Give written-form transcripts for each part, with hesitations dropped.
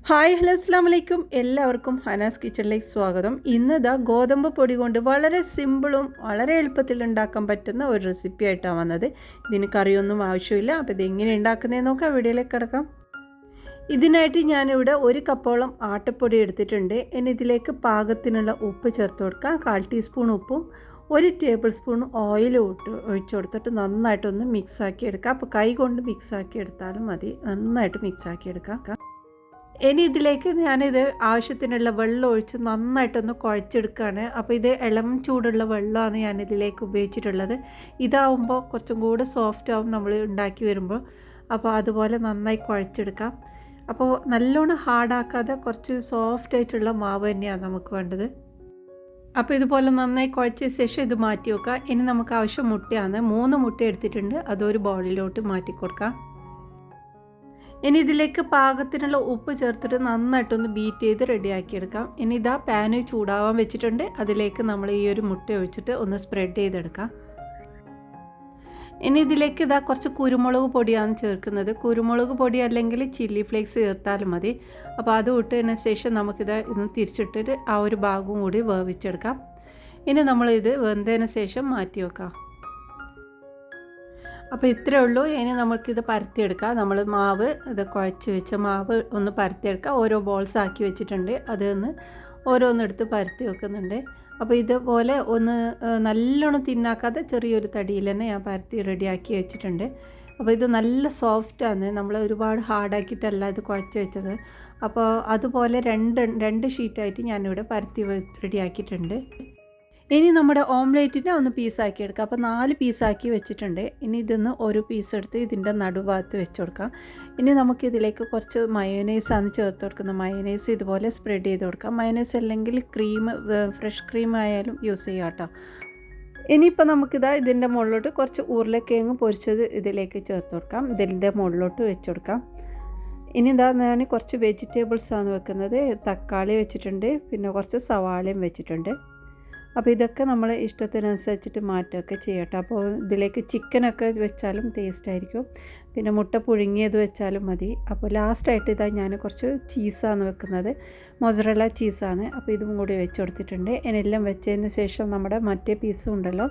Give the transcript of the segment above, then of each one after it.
Hi hello അസ്സാം വലൈക്കും. എല്ലാവർക്കും ഹനാസ് കിച്ചണിലേക്ക് സ്വാഗതം. ഇന്നിതാ ഗോതമ്പ് പൊടി കൊണ്ട് വളരെ സിമ്പിളും വളരെ എളുപ്പത്തിൽ ഉണ്ടാക്കാൻ പറ്റുന്ന ഒരു റെസിപ്പി ആയിട്ടാണ് വന്നത്. ഇതിന് കറിയൊന്നും ആവശ്യമില്ല. അപ്പോൾ ഇതെങ്ങനെ ഉണ്ടാക്കുന്നതെന്ന് നോക്കാം. വീഡിയോയിലേക്ക് കിടക്കാം. ഇതിനായിട്ട് ഞാനിവിടെ 1 കപ്പോളം ആട്ടപ്പൊടി എടുത്തിട്ടുണ്ട്. ഇനി ഇതിലേക്ക് പാകത്തിനുള്ള ഉപ്പ് ചേർത്ത് കൊടുക്കാം. 1/4 ടീസ്പൂൺ ഉപ്പും 1 ടേബിൾ സ്പൂൺ ഓയിലും ഒഴിച്ചു കൊടുത്തിട്ട് നന്നായിട്ടൊന്ന് മിക്സാക്കി എടുക്കാം. അപ്പോൾ കൈ കൊണ്ട് മിക്സാക്കി എടുത്താലും മതി. നന്നായിട്ട് മിക്സാക്കി എടുക്കാം. ഇനി ഇതിലേക്ക് ഞാനിത് ആവശ്യത്തിനുള്ള വെള്ളം ഒഴിച്ച് നന്നായിട്ടൊന്ന് കുഴച്ചെടുക്കുകയാണ്. അപ്പോൾ ഇത് ഇളം ചൂടുള്ള വെള്ളമാണ് ഞാനിതിലേക്ക് ഉപയോഗിച്ചിട്ടുള്ളത്. ഇതാവുമ്പോൾ കുറച്ചും കൂടെ സോഫ്റ്റ് ആവും നമ്മൾ ഉണ്ടാക്കി വരുമ്പോൾ. അപ്പോൾ അതുപോലെ നന്നായി കുഴച്ചെടുക്കാം. അപ്പോൾ നല്ലോണം ഹാർഡാക്കാതെ കുറച്ച് സോഫ്റ്റ് ആയിട്ടുള്ള മാവ് തന്നെയാണ് നമുക്ക് വേണ്ടത്. അപ്പോൾ ഇതുപോലെ നന്നായി കുഴച്ച ശേഷം ഇത് മാറ്റി വെക്കാം. ഇനി നമുക്ക് ആവശ്യം മുട്ടയാണ്. 3 മുട്ട എടുത്തിട്ടുണ്ട്. അതൊരു ബൗളിലോട്ട് മാറ്റി കൊടുക്കാം. ഇനി ഇതിലേക്ക് പാകത്തിനുള്ള ഉപ്പ് ചേർത്തിട്ട് നന്നായിട്ടൊന്ന് ബീറ്റ് ചെയ്ത് റെഡിയാക്കിയെടുക്കാം. ഇനി ഇതാ പാന് ചൂടാവാൻ വെച്ചിട്ടുണ്ട്. അതിലേക്ക് നമ്മൾ ഈ ഒരു മുട്ട ഒഴിച്ചിട്ട് ഒന്ന് സ്പ്രെഡ് ചെയ്തെടുക്കാം. ഇനി ഇതിലേക്ക് ഇതാ കുറച്ച് കുരുമുളക് പൊടിയാണ് ചേർക്കുന്നത്. കുരുമുളക് പൊടി അല്ലെങ്കിൽ ചില്ലി ഫ്ലേക്സ് ചേർത്താലും മതി. അപ്പോൾ അത് ഇട്ടതിന് ശേഷം നമുക്കിത് ഇന്ന് തിരിച്ചിട്ടിട്ട് ആ ഒരു ഭാഗവും കൂടി വേവിച്ചെടുക്കാം. ഇനി നമ്മളിത് വെന്തതിന് ശേഷം മാറ്റി വെക്കാം. അപ്പോൾ ഇത്രയേ ഉള്ളൂ. ഇനി നമുക്കിത് പരത്തിയെടുക്കാം. നമ്മൾ മാവ് ഇത് കുഴച്ച് വെച്ച മാവ് ഒന്ന് പരത്തിയെടുക്കാം. ഓരോ ബോൾസ് ആക്കി വെച്ചിട്ടുണ്ട്. അതൊന്ന് ഓരോന്നെടുത്ത് പരത്തി വെക്കുന്നുണ്ട്. അപ്പോൾ ഇതുപോലെ ഒന്ന് നല്ലോണം തിന്നാക്കാതെ ചെറിയൊരു തടിയിൽ തന്നെ ഞാൻ പരത്തി റെഡിയാക്കി വെച്ചിട്ടുണ്ട്. അപ്പോൾ ഇത് നല്ല സോഫ്റ്റാണ്. നമ്മൾ ഒരുപാട് ഹാർഡാക്കിയിട്ടല്ല ഇത് കുഴച്ച് വെച്ചത്. അപ്പോൾ അതുപോലെ രണ്ട് ഷീറ്റായിട്ട് ഞാനിവിടെ പരത്തി റെഡിയാക്കിയിട്ടുണ്ട്. ഇനി നമ്മുടെ ഓംലേറ്റിനെ ഒന്ന് പീസാക്കി എടുക്കാം. അപ്പോൾ 4 പീസാക്കി വെച്ചിട്ടുണ്ട്. ഇനി ഇതൊന്ന് ഒരു പീസ് എടുത്ത് ഇതിൻ്റെ നടുഭാഗത്ത് വെച്ച് കൊടുക്കാം. ഇനി നമുക്കിതിലേക്ക് കുറച്ച് മയോനൈസാണ് ചേർത്ത് കൊടുക്കുന്നത്. മയോനൈസ് ഇതുപോലെ സ്പ്രെഡ് ചെയ്ത് കൊടുക്കാം. മയോനൈസ് അല്ലെങ്കിൽ ക്രീം, ഫ്രഷ് ക്രീം ആയാലും യൂസ് ചെയ്യാം കേട്ടോ. ഇനിയിപ്പോൾ നമുക്കിതാ ഇതിൻ്റെ മുകളിലോട്ട് കുറച്ച് ഉരുളക്കിഴങ്ങ് പൊരിച്ചത് ഇതിലേക്ക് ചേർത്ത് കൊടുക്കാം. ഇതിൻ്റെ മുകളിലോട്ട് വെച്ച് കൊടുക്കാം. ഇനി ഇതാ ഞാൻ കുറച്ച് വെജിറ്റബിൾസാണ് വെക്കുന്നത്. തക്കാളി വെച്ചിട്ടുണ്ട്, പിന്നെ കുറച്ച് സവാളയും വെച്ചിട്ടുണ്ട്. അപ്പോൾ ഇതൊക്കെ നമ്മൾ ഇഷ്ടത്തിനനുസരിച്ചിട്ട് മാറ്റുകയൊക്കെ ചെയ്യട്ടെ. അപ്പോൾ ഇതിലേക്ക് ചിക്കനൊക്കെ വെച്ചാലും ടേസ്റ്റ് ആയിരിക്കും. പിന്നെ മുട്ട പുഴുങ്ങിയത് വെച്ചാലും മതി. അപ്പോൾ ലാസ്റ്റായിട്ട് ഇതാ ഞാൻ കുറച്ച് ചീസാണ് വെക്കുന്നത്. മൊസറല്ല ചീസാണ്. അപ്പോൾ ഇതും കൂടി വെച്ച് കൊടുത്തിട്ടുണ്ട്. ഇതിനെല്ലാം വെച്ചതിന് ശേഷം നമ്മുടെ മറ്റേ പീസും ഉണ്ടല്ലോ,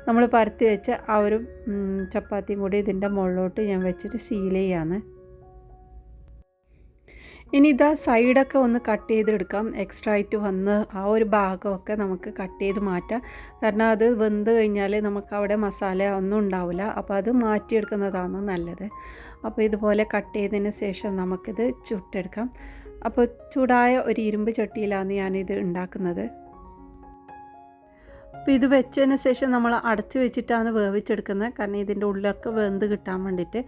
നമ്മൾ പരത്തി വെച്ച ആ ഒരു ചപ്പാത്തിയും കൂടി ഇതിൻ്റെ മുകളിലോട്ട് ഞാൻ വെച്ചിട്ട് സീൽ ചെയ്യാണ്. ഇനി ഇതാ സൈഡൊക്കെ ഒന്ന് കട്ട് ചെയ്തെടുക്കാം. എക്സ്ട്രാ ആയിട്ട് വന്ന് ആ ഒരു ഭാഗമൊക്കെ നമുക്ക് കട്ട് ചെയ്ത് മാറ്റാം. കാരണം അത് വെന്ത് കഴിഞ്ഞാൽ നമുക്ക് അവിടെ മസാല ഒന്നും ഉണ്ടാവില്ല. അപ്പോൾ അത് മാറ്റിയെടുക്കുന്നതാണ് നല്ലത്. അപ്പോൾ ഇതുപോലെ കട്ട് ചെയ്തതിന് ശേഷം നമുക്കിത് ചുട്ടെടുക്കാം. അപ്പോൾ ചൂടായ ഒരു ഇരുമ്പ് ചട്ടിയിലാണ് ഞാനിത് ഉണ്ടാക്കുന്നത്. അപ്പോൾ ഇത് വെച്ചതിന് ശേഷം നമ്മൾ അടച്ചു വെച്ചിട്ടാണ് വേവിച്ചെടുക്കുന്നത്. കാരണം ഇതിൻ്റെ ഉള്ളിലൊക്കെ വെന്ത് കിട്ടാൻ വേണ്ടിയിട്ട്.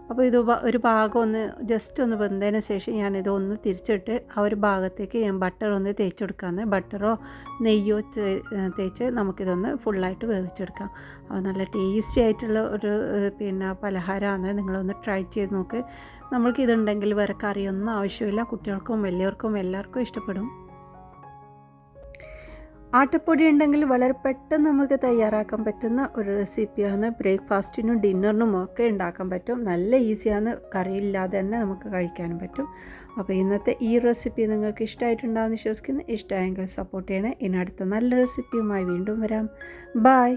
അപ്പോൾ ഇത് ഒരു ഭാഗം ഒന്ന് ജസ്റ്റ് ഒന്ന് വെന്തതിന് ശേഷം ഞാനിത് ഒന്ന് തിരിച്ചിട്ട് ആ ഒരു ഭാഗത്തേക്ക് ഞാൻ ബട്ടർ ഒന്ന് തേച്ച് കൊടുക്കാമെന്ന്. ബട്ടറോ നെയ്യോ തേച്ച് നമുക്കിതൊന്ന് ഫുള്ളായിട്ട് വേവിച്ചെടുക്കാം. അപ്പോൾ നല്ല ടേസ്റ്റി ആയിട്ടുള്ള ഒരു പലഹാരമാണ്. നിങ്ങളൊന്ന് ട്രൈ ചെയ്ത് നോക്ക്. നമ്മൾക്കിതുണ്ടെങ്കിൽ വേറെ കറിയൊന്നും ആവശ്യമില്ല. കുട്ടികൾക്കും വലിയവർക്കും എല്ലാവർക്കും ഇഷ്ടപ്പെടും. ആട്ടപ്പൊടി ഉണ്ടെങ്കിൽ വളരെ പെട്ടെന്ന് നമുക്ക് തയ്യാറാക്കാൻ പറ്റുന്ന ഒരു റെസിപ്പിയാണ്. ബ്രേക്ക്ഫാസ്റ്റിനും ഡിന്നറിനും ഒക്കെ ഉണ്ടാക്കാൻ പറ്റും. നല്ല ഈസിയാണ്. കറിയില്ലാതെ തന്നെ നമുക്ക് കഴിക്കാനും പറ്റും. അപ്പോൾ ഇന്നത്തെ ഈ റെസിപ്പി നിങ്ങൾക്ക് ഇഷ്ടമായിട്ടുണ്ടാകുമെന്ന് വിശ്വസിക്കുന്നു. ഇഷ്ടമായെങ്കിൽ സപ്പോർട്ട് ചെയ്യണേ. ഇനി അടുത്ത നല്ല റെസിപ്പിയുമായി വീണ്ടും വരാം. ബായ്.